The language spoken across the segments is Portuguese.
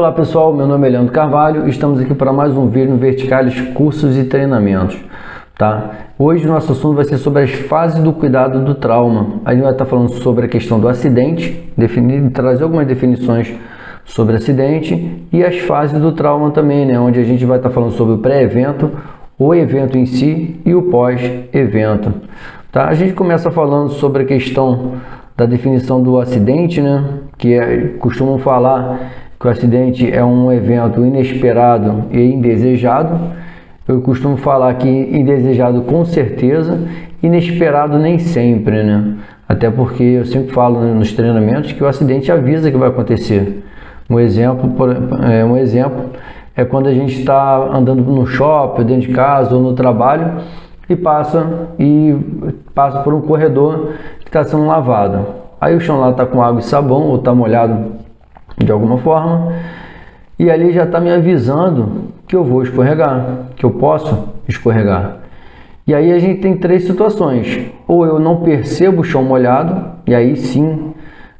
Olá pessoal, meu nome é Leandro Carvalho e estamos aqui para mais um vídeo no Verticales Cursos e Treinamentos. Tá? Hoje o nosso assunto vai ser sobre as fases do cuidado do trauma. A gente vai estar falando sobre a questão do acidente, trazer algumas definições sobre acidente e as fases do trauma também, né? Onde a gente vai estar falando sobre o pré-evento, o evento em si e o pós-evento. Tá? A gente começa falando sobre a questão da definição do acidente, né? Costumam falar que o acidente é um evento inesperado e indesejado. Eu costumo falar que indesejado com certeza, inesperado nem sempre, né? Até porque eu sempre falo nos treinamentos que o acidente avisa que vai acontecer. Um exemplo é quando a gente está andando no shopping, dentro de casa ou no trabalho e passa por um corredor que está sendo lavado. Aí o chão lá está com água e sabão ou está molhado de alguma forma, e ali já está me avisando que eu vou escorregar, que eu posso escorregar. E aí a gente tem três situações: ou eu não percebo o chão molhado, e aí sim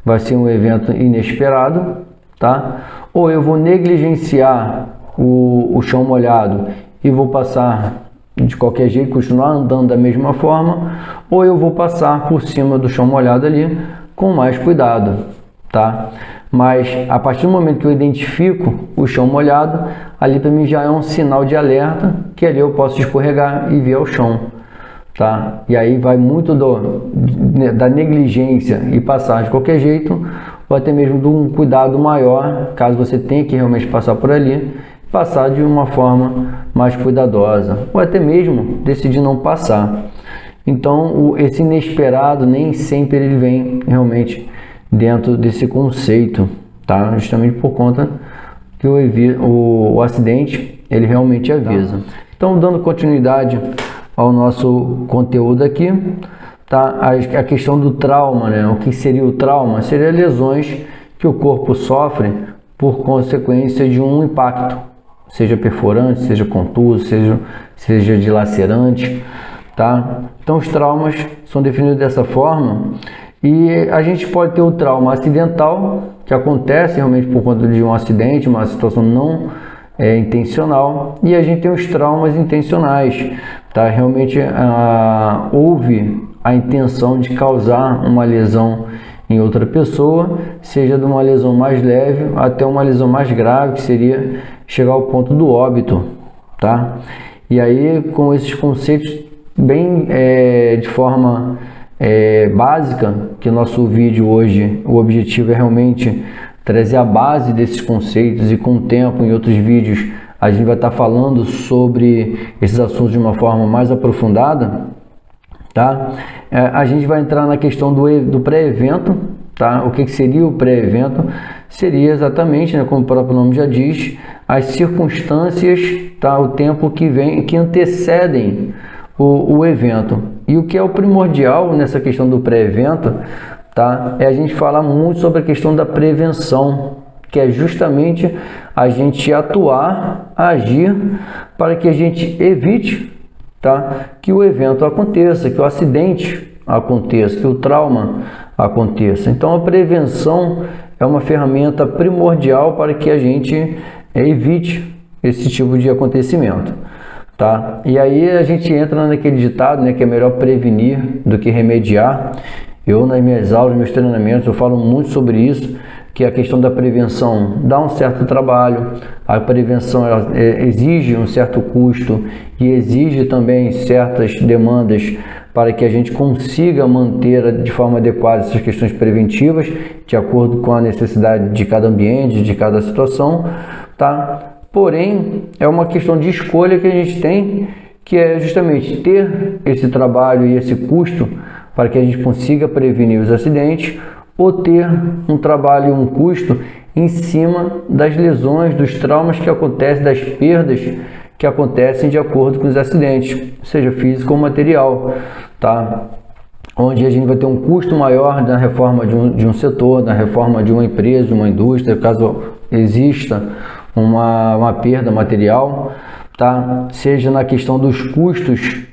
vai ser um evento inesperado, tá? Ou eu vou negligenciar o chão molhado e vou passar de qualquer jeito, continuar andando da mesma forma, ou eu vou passar por cima do chão molhado ali com mais cuidado, tá? Mas a partir do momento que eu identifico o chão molhado, ali para mim já é um sinal de alerta que ali eu posso escorregar e vir ao chão, tá? E aí vai muito da negligência e passar de qualquer jeito, ou até mesmo de um cuidado maior, caso você tenha que realmente passar por ali, passar de uma forma mais cuidadosa, ou até mesmo decidir não passar. Então esse inesperado nem sempre ele vem realmente dentro desse conceito, tá? Justamente por conta que o acidente ele realmente avisa. Então, dando continuidade ao nosso conteúdo aqui, tá? A questão do trauma, né? O que seria o trauma? Seria lesões que o corpo sofre por consequência de um impacto, seja perforante, seja contuso, seja dilacerante, tá? Então, os traumas são definidos dessa forma. E a gente pode ter o trauma acidental, que acontece realmente por conta de um acidente, uma situação não intencional, e a gente tem os traumas intencionais, tá? Realmente houve a intenção de causar uma lesão em outra pessoa, seja de uma lesão mais leve até uma lesão mais grave, que seria chegar ao ponto do óbito, tá? E aí, com esses conceitos bem de forma básica, que o nosso vídeo hoje, o objetivo é realmente trazer a base desses conceitos, e com o tempo, em outros vídeos, a gente vai estar falando sobre esses assuntos de uma forma mais aprofundada, tá? A gente vai entrar na questão do pré-evento, tá? O que seria o pré-evento? Seria exatamente, né, como o próprio nome já diz, as circunstâncias, tá? O tempo que antecedem o evento. E o que é o primordial nessa questão do pré-evento, tá? É a gente falar muito sobre a questão da prevenção, que é justamente a gente agir para que a gente evite, tá? Que o evento aconteça, que o acidente aconteça, que o trauma aconteça. Então a prevenção é uma ferramenta primordial para que a gente evite esse tipo de acontecimento. Tá? E aí a gente entra naquele ditado, né, que é melhor prevenir do que remediar. Eu, nas minhas aulas, nos meus treinamentos, eu falo muito sobre isso, que a questão da prevenção dá um certo trabalho, a prevenção exige um certo custo e exige também certas demandas para que a gente consiga manter de forma adequada essas questões preventivas, de acordo com a necessidade de cada ambiente, de cada situação, tá? Porém, é uma questão de escolha que a gente tem, que é justamente ter esse trabalho e esse custo para que a gente consiga prevenir os acidentes, ou ter um trabalho e um custo em cima das lesões, dos traumas que acontecem, das perdas que acontecem de acordo com os acidentes, seja físico ou material, tá? Onde a gente vai ter um custo maior na reforma de um setor, na reforma de uma empresa, de uma indústria, caso exista uma perda material, tá? Seja na questão dos custos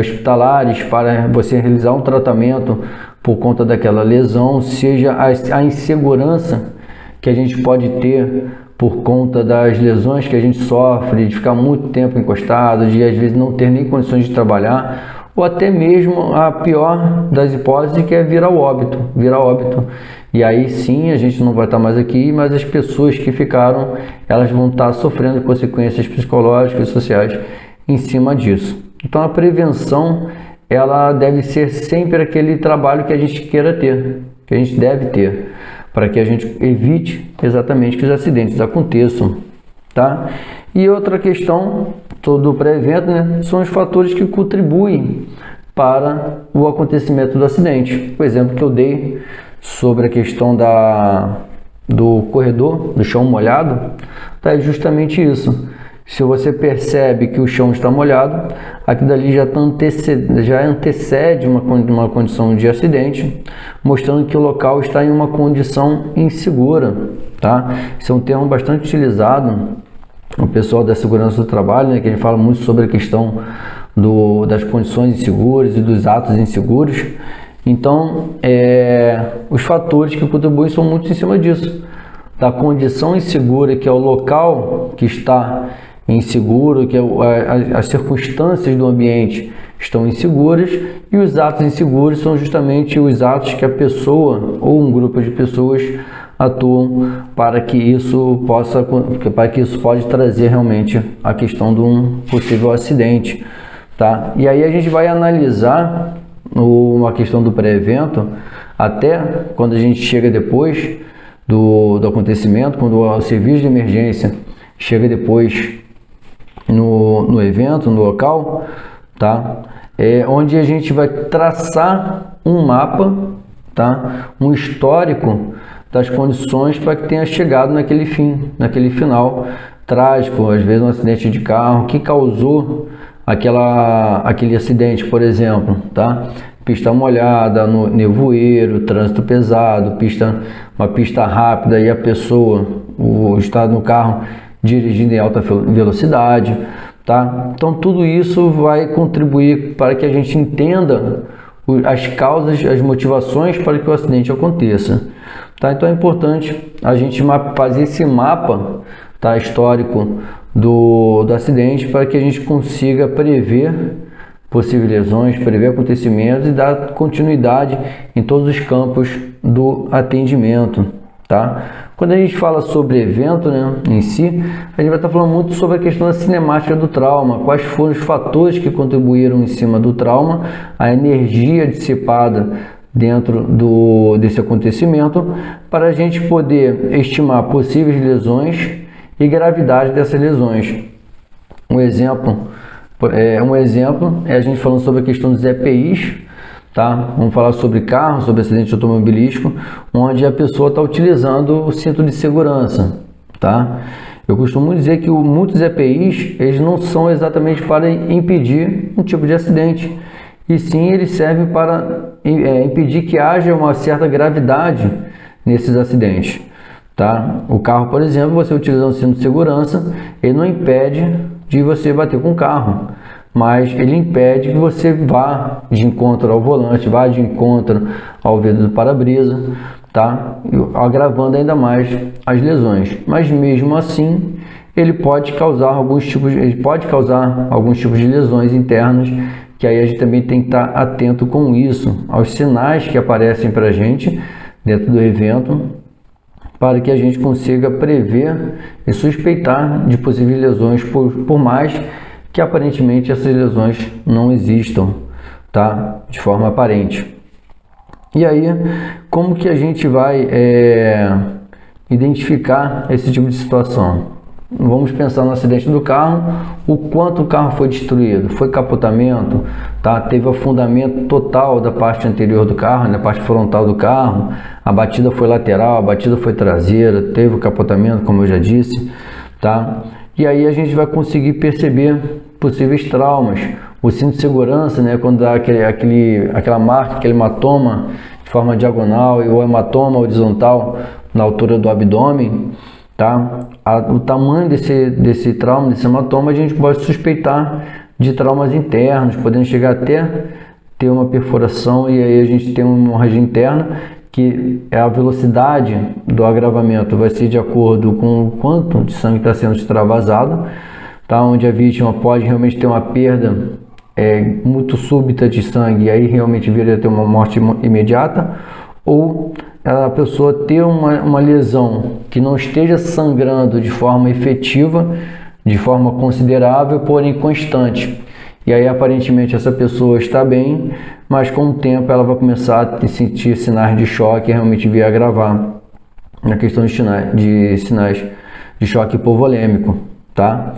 hospitalares para você realizar um tratamento por conta daquela lesão, seja a insegurança que a gente pode ter por conta das lesões que a gente sofre, de ficar muito tempo encostado, de às vezes não ter nem condições de trabalhar, ou até mesmo a pior das hipóteses, que é virar óbito. E aí sim a gente não vai estar mais aqui, mas as pessoas que ficaram, elas vão estar sofrendo consequências psicológicas e sociais em cima disso. Então a prevenção, ela deve ser sempre aquele trabalho que a gente queira ter, que a gente deve ter, para que a gente evite exatamente que os acidentes aconteçam, tá? E outra questão do pré-evento, né, são os fatores que contribuem para o acontecimento do acidente. O exemplo que eu dei sobre a questão do corredor, do chão molhado, tá, é justamente isso. Se você percebe que o chão está molhado, aquilo dali já antecede uma condição de acidente, mostrando que o local está em uma condição insegura, tá? Esse é um termo bastante utilizado o pessoal da segurança do trabalho, né, que a gente fala muito sobre a questão das condições inseguras e dos atos inseguros. Então, os fatores que contribuem são muito em cima disso, da condição insegura, que é o local que está inseguro, que as circunstâncias do ambiente estão inseguras, e os atos inseguros são justamente os atos que a pessoa ou um grupo de pessoas atuam para que isso pode trazer realmente a questão de um possível acidente, tá? E aí a gente vai analisar uma questão do pré-evento até quando a gente chega depois do acontecimento, quando o serviço de emergência chega depois no evento, no local, tá? Onde a gente vai traçar um mapa, tá? Um histórico das condições para que tenha chegado naquele final trágico, às vezes um acidente de carro que causou aquele acidente, por exemplo, tá? Pista molhada, nevoeiro, trânsito pesado, uma pista rápida e a pessoa está no carro dirigindo em alta velocidade, tá? Então tudo isso vai contribuir para que a gente entenda as causas, as motivações para que o acidente aconteça, tá? Então é importante a gente fazer esse mapa, tá, histórico do acidente, para que a gente consiga prever possíveis lesões, prever acontecimentos e dar continuidade em todos os campos do atendimento, tá? Quando a gente fala sobre evento, né, em si, a gente vai estar falando muito sobre a questão da cinemática do trauma, quais foram os fatores que contribuíram em cima do trauma, a energia dissipada dentro desse acontecimento, para a gente poder estimar possíveis lesões e gravidade dessas lesões. Um exemplo é a gente falando sobre a questão dos EPIs, tá? Vamos falar sobre carro, sobre acidente automobilístico, onde a pessoa está utilizando o cinto de segurança, tá? Eu costumo dizer que muitos EPIs, eles não são exatamente para impedir um tipo de acidente, e sim eles servem para impedir que haja uma certa gravidade nesses acidentes, tá? O carro, por exemplo, você utilizando o cinto de segurança, ele não impede de você bater com o carro, mas ele impede que você vá de encontro ao volante, vá de encontro ao vidro do para-brisa, tá? Agravando ainda mais as lesões. Mas mesmo assim, ele pode causar alguns tipos de lesões internas, que aí a gente também tem que estar atento com isso, aos sinais que aparecem para a gente dentro do evento, para que a gente consiga prever e suspeitar de possíveis lesões, por mais que aparentemente essas lesões não existam, tá? De forma aparente. E aí, como que a gente vai identificar esse tipo de situação? Vamos pensar no acidente do carro, o quanto o carro foi destruído, foi capotamento, tá? Teve afundamento total da parte anterior do carro, na parte frontal do carro, a batida foi lateral, a batida foi traseira, teve o capotamento, como eu já disse, tá? E aí a gente vai conseguir perceber possíveis traumas. O cinto de segurança, né, quando dá aquela marca, aquele hematoma de forma diagonal ou hematoma horizontal na altura do abdômen, tá? O tamanho desse trauma, desse hematoma, a gente pode suspeitar de traumas internos, podendo chegar até ter uma perfuração, e aí a gente tem uma hemorragia interna, que a velocidade do agravamento vai ser de acordo com o quanto de sangue está sendo extravasado, tá? Onde a vítima pode realmente ter uma perda muito súbita de sangue, e aí realmente viria a ter uma morte imediata, ou a pessoa ter uma lesão que não esteja sangrando de forma efetiva, de forma considerável, porém constante. E aí aparentemente essa pessoa está bem, mas com o tempo ela vai começar a sentir sinais de choque e realmente vir a agravar na questão de sinais de choque hipovolêmico, tá?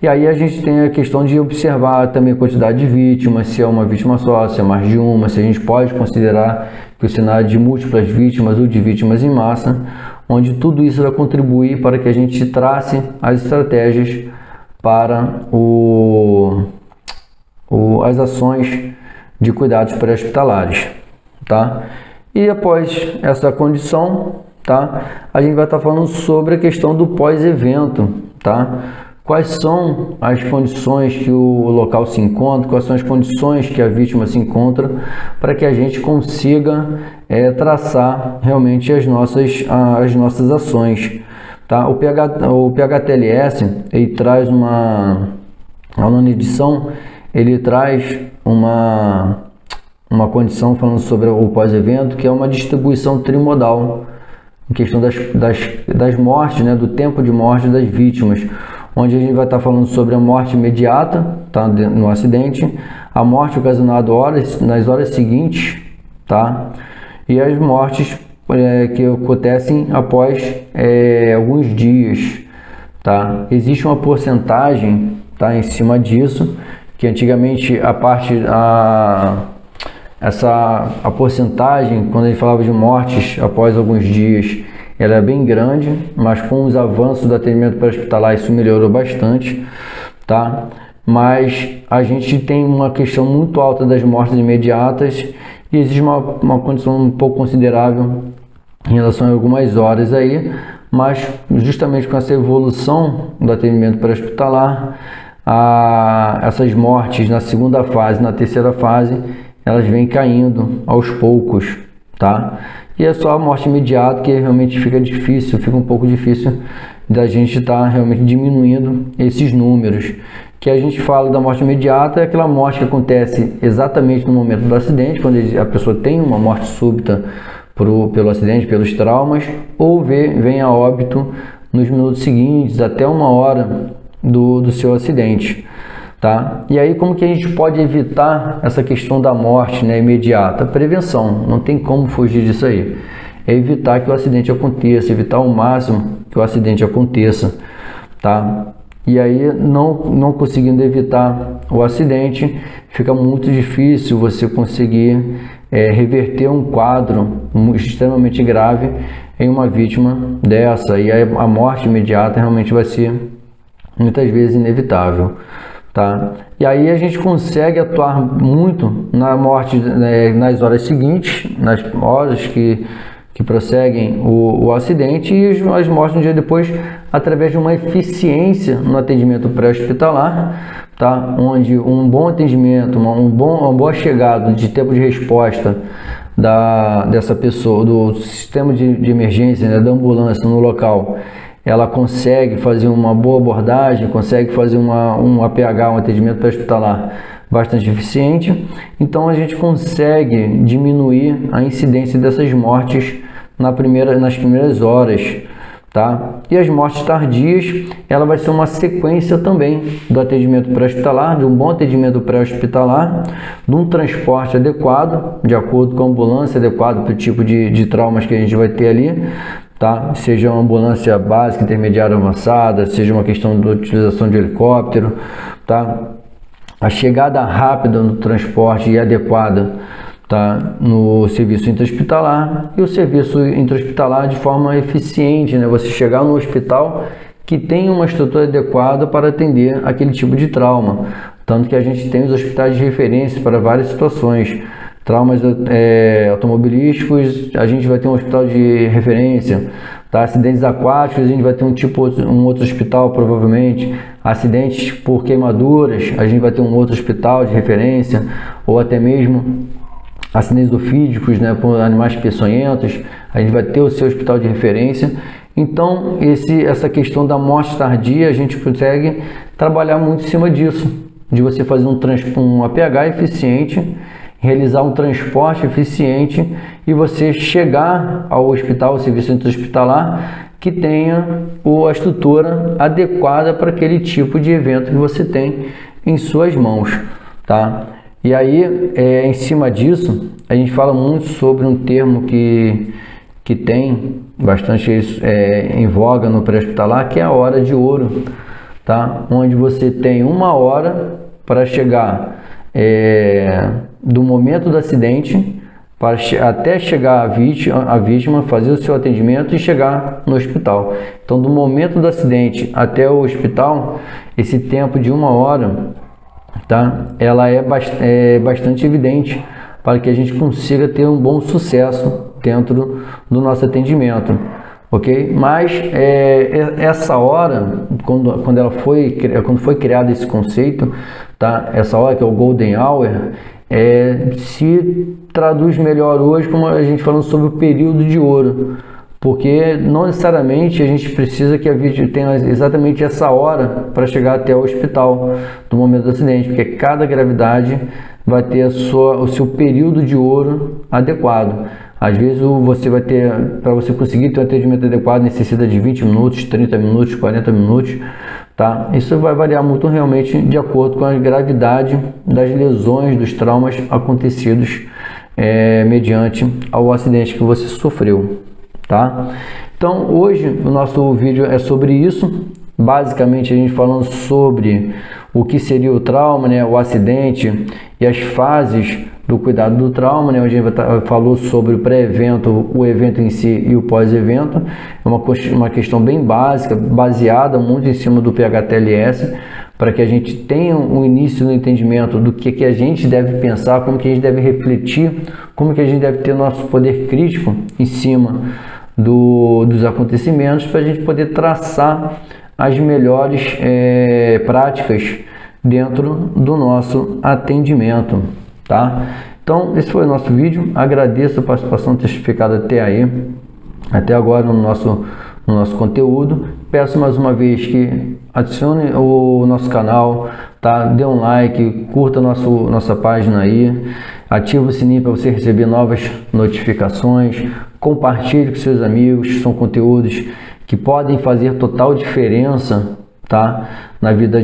E aí a gente tem a questão de observar também a quantidade de vítimas, se é uma vítima só, se é mais de uma, se a gente pode considerar que o cenário de múltiplas vítimas ou de vítimas em massa, onde tudo isso vai contribuir para que a gente trace as estratégias para as ações de cuidados pré-hospitalares, tá? E após essa condição, tá, a gente vai estar falando sobre a questão do pós-evento, tá? Quais são as condições que o local se encontra, quais são as condições que a vítima se encontra, para que a gente consiga traçar realmente as nossas ações, tá? O PHTLS, ele traz a nona edição, ele traz uma condição falando sobre o pós-evento, que é uma distribuição trimodal, em questão das mortes, né, do tempo de morte das vítimas, onde a gente vai estar falando sobre a morte imediata, tá, no acidente, a morte ocasionada nas horas seguintes, tá, e as mortes que acontecem após alguns dias, tá. Existe uma porcentagem, tá, em cima disso, que antigamente a porcentagem, quando a gente falava de mortes após alguns dias, ela é bem grande, mas com os avanços do atendimento pré-hospitalar isso melhorou bastante, tá? Mas a gente tem uma questão muito alta das mortes imediatas e existe uma condição um pouco considerável em relação a algumas horas aí, mas justamente com essa evolução do atendimento pré-hospitalar, essas mortes na segunda fase, na terceira fase, elas vêm caindo aos poucos, tá? E é só a morte imediata que realmente fica um pouco difícil da gente estar realmente diminuindo esses números. Que a gente fala da morte imediata é aquela morte que acontece exatamente no momento do acidente, quando a pessoa tem uma morte súbita pelo acidente, pelos traumas, ou vem a óbito nos minutos seguintes, até uma hora do seu acidente, tá? E aí como que a gente pode evitar essa questão da morte, né, imediata? Prevenção, não tem como fugir disso aí. É evitar que o acidente aconteça, evitar ao máximo que o acidente aconteça, tá? E aí não conseguindo evitar o acidente, fica muito difícil você conseguir reverter um quadro extremamente grave em uma vítima dessa, e aí a morte imediata realmente vai ser muitas vezes inevitável, tá? E aí a gente consegue atuar muito na morte nas horas seguintes, nas horas que prosseguem o acidente, e as mortes um dia depois, através de uma eficiência no atendimento pré-hospitalar, tá? Onde um bom atendimento, uma boa chegada de tempo de resposta dessa pessoa, do sistema de emergência, né, da ambulância no local, ela consegue fazer uma boa abordagem, consegue fazer um APH, um atendimento pré-hospitalar bastante eficiente, então a gente consegue diminuir a incidência dessas mortes nas primeiras horas, tá? E as mortes tardias, ela vai ser uma sequência também do atendimento pré-hospitalar, de um bom atendimento pré-hospitalar, de um transporte adequado, de acordo com a ambulância, adequado para o tipo de traumas que a gente vai ter ali, tá? Seja uma ambulância básica, intermediária, avançada, seja uma questão de utilização de helicóptero, tá? A chegada rápida no transporte e adequada, tá, no serviço intra-hospitalar, e o serviço intra-hospitalar de forma eficiente, né? Você chegar no hospital que tem uma estrutura adequada para atender aquele tipo de trauma. Tanto que a gente tem os hospitais de referência para várias situações. Traumas automobilísticos, a gente vai ter um hospital de referência, tá? Acidentes aquáticos, a gente vai ter um outro hospital provavelmente. Acidentes por queimaduras, a gente vai ter um outro hospital de referência, ou até mesmo acidentes ofídicos, né, por animais peçonhentos, a gente vai ter o seu hospital de referência. Então, essa questão da morte tardia, a gente consegue trabalhar muito em cima disso, de você fazer um APH eficiente, realizar um transporte eficiente e você chegar ao hospital, ao serviço hospitalar, que tenha a estrutura adequada para aquele tipo de evento que você tem em suas mãos, tá? E aí, em cima disso, a gente fala muito sobre um termo que tem bastante em voga no pré-hospitalar, que é a hora de ouro, tá? Onde você tem 1 hora para chegar do momento do acidente até chegar a vítima, fazer o seu atendimento e chegar no hospital. Então, do momento do acidente até o hospital, esse tempo de 1 hora, tá? Ela é bastante evidente para que a gente consiga ter um bom sucesso dentro do nosso atendimento, ok? Mas essa hora, quando foi criado esse conceito, tá? Essa hora que é o Golden Hour, se traduz melhor hoje como a gente falando sobre o período de ouro, porque não necessariamente a gente precisa que a vítima tenha exatamente essa hora para chegar até o hospital do momento do acidente, porque cada gravidade vai ter o seu período de ouro adequado. Às vezes você vai ter, para você conseguir ter um atendimento adequado, necessita de 20 minutos, 30 minutos, 40 minutos, tá? Isso vai variar muito realmente de acordo com a gravidade das lesões, dos traumas acontecidos mediante ao acidente que você sofreu, tá? Então hoje o nosso vídeo é sobre isso, basicamente a gente falando sobre o que seria o trauma, né, o acidente e as fases do cuidado do trauma, né, onde a gente falou sobre o pré-evento, o evento em si e o pós-evento. É uma questão bem básica, baseada muito em cima do PHTLS, para que a gente tenha um início no entendimento do que a gente deve pensar, como que a gente deve refletir, como que a gente deve ter nosso poder crítico em cima dos acontecimentos, para a gente poder traçar as melhores práticas dentro do nosso atendimento, tá? Então, esse foi o nosso vídeo. Agradeço a participação ter ficado até agora no nosso conteúdo. Peço mais uma vez que adicione o nosso canal, tá? Dê um like, curta nossa página aí, ative o sininho para você receber novas notificações, compartilhe com seus amigos. São conteúdos que podem fazer total diferença, tá? Na vida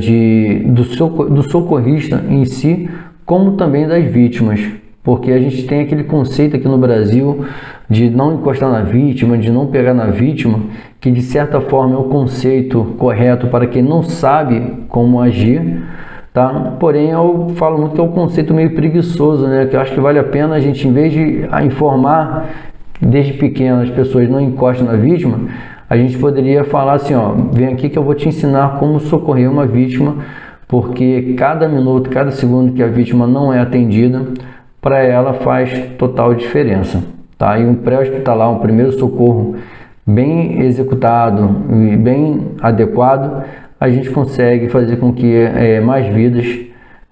do socorrista em si, como também das vítimas, porque a gente tem aquele conceito aqui no Brasil de não encostar na vítima, de não pegar na vítima, que de certa forma é o conceito correto para quem não sabe como agir, tá? Porém, eu falo muito que é um conceito meio preguiçoso, né? Que eu acho que vale a pena a gente, em vez de informar desde pequeno as pessoas não encostam na vítima, a gente poderia falar assim, ó, vem aqui que eu vou te ensinar como socorrer uma vítima, porque cada minuto, cada segundo que a vítima não é atendida, para ela faz total diferença, tá? E um pré-hospitalar, um primeiro socorro bem executado e bem adequado, a gente consegue fazer com que mais vidas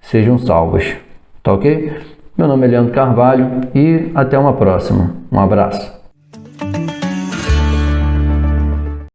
sejam salvas, tá ok? Meu nome é Leandro Carvalho e até uma próxima. Um abraço.